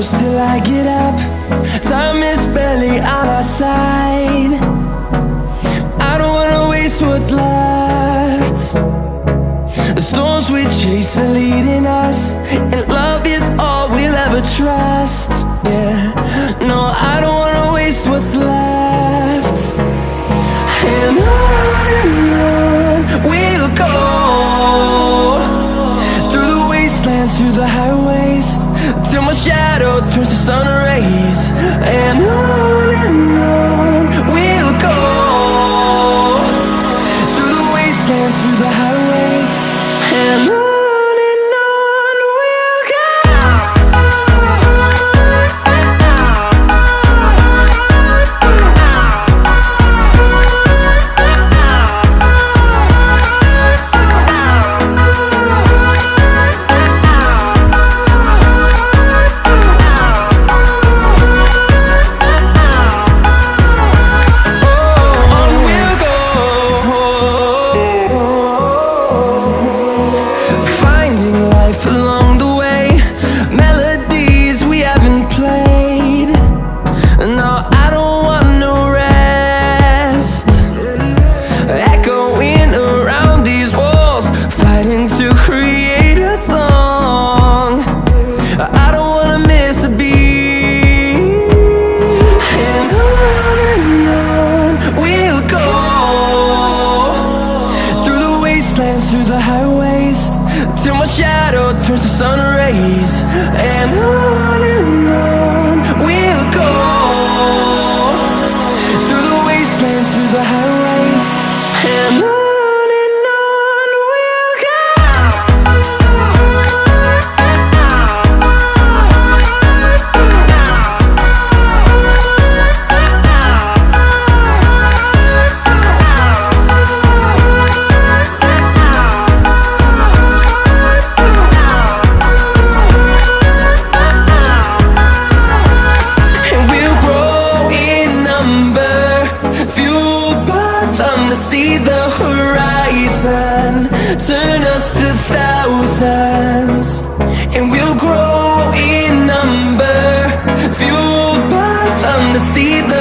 close till I get up. Time is barely on our side. I don't wanna waste what's left. The storms we chase are leading us, and love is all we'll ever trust. Yeah, no, I don't wanna waste what's left. And on we'll go, through the wastelands, through the highways, till my shadow turns to sun rays. And on we'll go, through the wastelands, through the highways, and on we'll go. Through the highways, till my shadow turns to sun rays. And on we'll go, through the wastelands, through the highways, and on we'll go. See the horizon, turn us to thousands, and we'll grow in number, fueled by them to see the